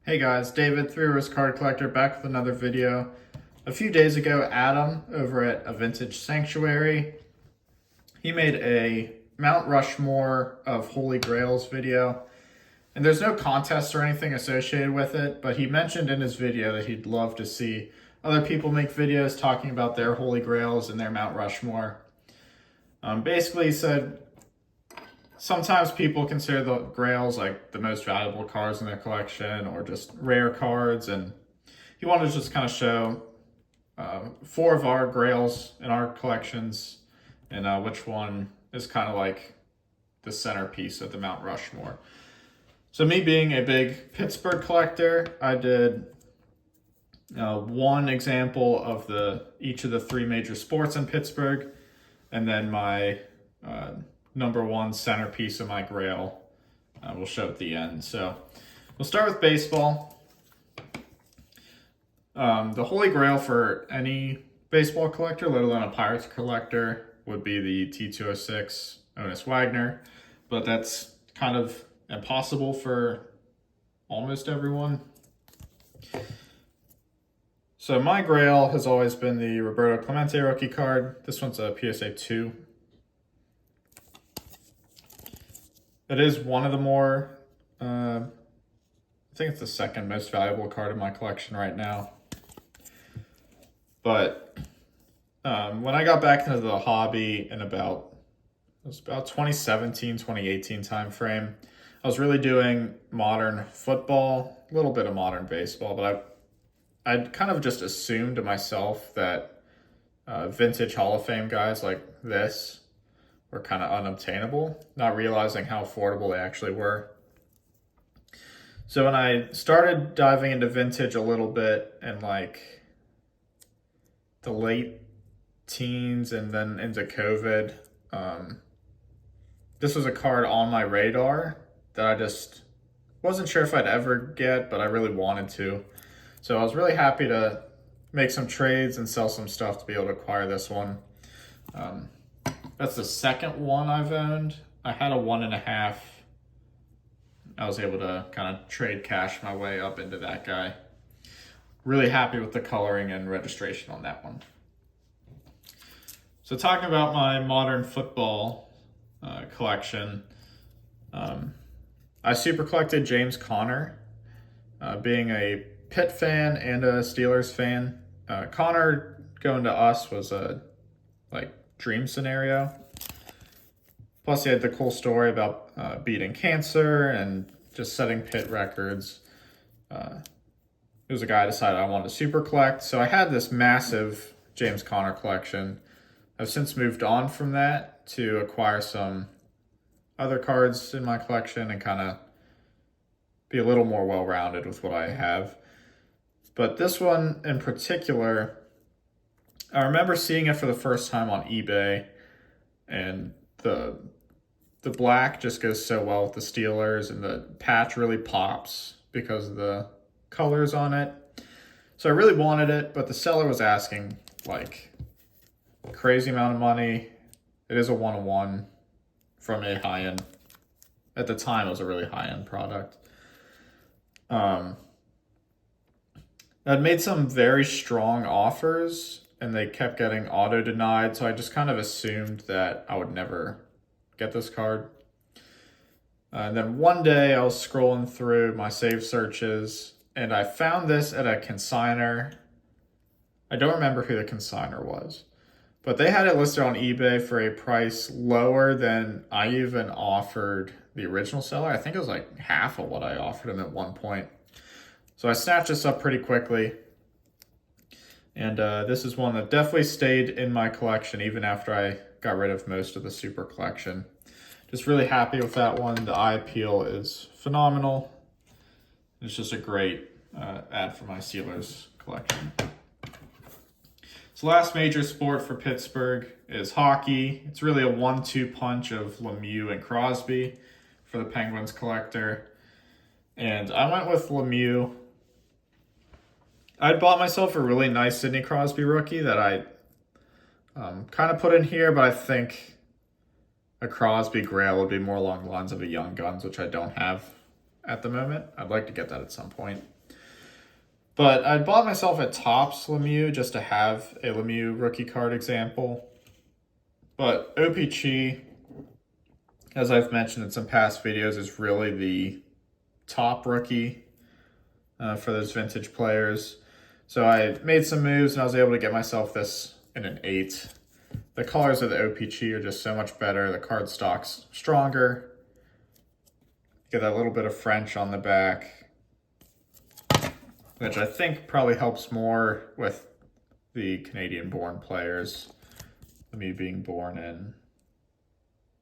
Hey guys, David, Three Risk Card Collector, back with another video. A few days ago, Adam over at A Vintage Sanctuary, he made a Mount Rushmore of Holy Grails video. And there's no contest or anything associated with it, but he mentioned in his video that he'd love to see other people make videos talking about their Holy Grails and their Mount Rushmore. Basically, he said sometimes people consider the Grails like the most valuable cards in their collection or just rare cards, and he wanted to just kind of show four of our Grails in our collections and which one is kind of like the centerpiece of the Mount Rushmore. So me being a big Pittsburgh collector, I did one example of each of the three major sports in Pittsburgh, and then my number one centerpiece of my Grail we'll show at the end. So we'll start with baseball. The Holy Grail for any baseball collector, let alone a Pirates collector, would be the T206 Honus Wagner, but that's kind of impossible for almost everyone. So my Grail has always been the Roberto Clemente rookie card. This one's a PSA 2. It is one of the more, I think it's the second most valuable card in my collection right now. But when I got back into the hobby in about 2017, 2018 time frame, I was really doing modern football, a little bit of modern baseball, but I'd kind of just assumed to myself that vintage Hall of Fame guys like this were kind of unobtainable, not realizing how affordable they actually were. So when I started diving into vintage a little bit in like the late teens and then into COVID, this was a card on my radar that I just wasn't sure if I'd ever get, but I really wanted to. So I was really happy to make some trades and sell some stuff to be able to acquire this one. That's the second one I've owned. I had a 1.5. I was able to kind of trade cash my way up into that guy. Really happy with the coloring and registration on that one. So talking about my modern football collection, I super collected James Conner. Being a Pitt fan and a Steelers fan, Conner going to us was a dream scenario. Plus he had the cool story about beating cancer and just setting Pitt records. He was a guy I decided I wanted to super collect. So I had this massive James Conner collection. I've since moved on from that to acquire some other cards in my collection and kind of be a little more well-rounded with what I have. But this one in particular, I remember seeing it for the first time on eBay, and the black just goes so well with the Steelers, and the patch really pops because of the colors on it. So I really wanted it, but the seller was asking like a crazy amount of money. It is a 1-of-1 from a high-end, at the time it was a really high-end product. I'd made some very strong offers and they kept getting auto denied, so I just kind of assumed that I would never get this card. And then one day I was scrolling through my save searches and I found this at a consignor. I don't remember who the consignor was, but they had it listed on eBay for a price lower than I even offered the original seller. I think it was like half of what I offered him at one point. So I snatched this up pretty quickly. And this is one that definitely stayed in my collection even after I got rid of most of the super collection. Just really happy with that one. The eye appeal is phenomenal. It's just a great add for my Steelers collection. So last major sport for Pittsburgh is hockey. It's really a 1-2 punch of Lemieux and Crosby for the Penguins collector. And I went with Lemieux. I'd bought myself a really nice Sidney Crosby rookie that I kind of put in here, but I think a Crosby Grail would be more along the lines of a Young Guns, which I don't have at the moment. I'd like to get that at some point. But I bought myself a Topps Lemieux just to have a Lemieux rookie card example. But OPC, as I've mentioned in some past videos, is really the top rookie for those vintage players. So I made some moves and I was able to get myself this in an 8. The colors of the OPC are just so much better. The card stock's stronger. Get that little bit of French on the back, which I think probably helps more with the Canadian-born players, me being born in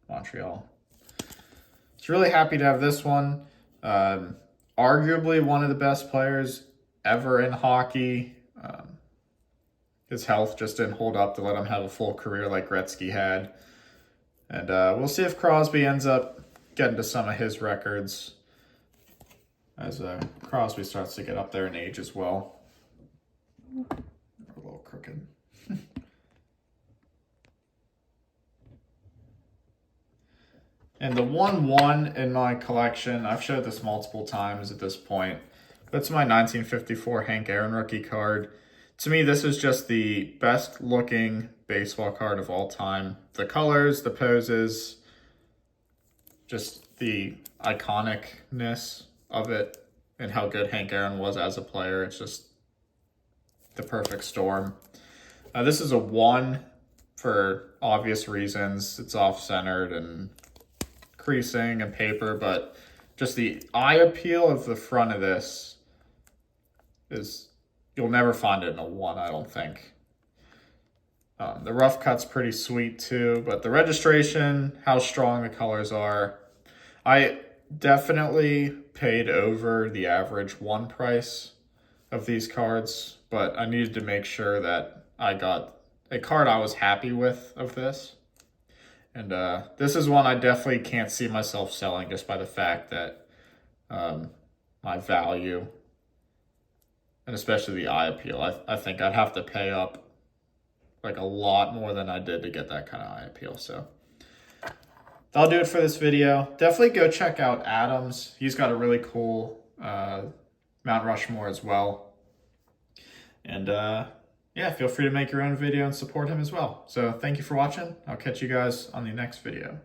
Montreal. So really happy to have this one. Arguably one of the best players ever in hockey. His health just didn't hold up to let him have a full career like Gretzky had. And we'll see if Crosby ends up getting to some of his records as Crosby starts to get up there in age as well. A little crooked. And the 1-1 in my collection, I've showed this multiple times at this point. That's my 1954 Hank Aaron rookie card. To me, this is just the best looking baseball card of all time. The colors, the poses, just the iconicness of it and how good Hank Aaron was as a player. It's just the perfect storm. This is a 1 for obvious reasons. It's off-centered and creasing and paper, but just the eye appeal of the front of this is, you'll never find it in a 1, I don't think. The rough cut's pretty sweet too, but the registration, how strong the colors are. I definitely paid over the average 1 price of these cards, but I needed to make sure that I got a card I was happy with of this. And this is one I definitely can't see myself selling just by the fact that my value, and especially the eye appeal, I think I'd have to pay up like a lot more than I did to get that kind of eye appeal. So that'll do it for this video. Definitely go check out Adam's. He's got a really cool Mount Rushmore as well. And yeah, feel free to make your own video and support him as well. So thank you for watching. I'll catch you guys on the next video.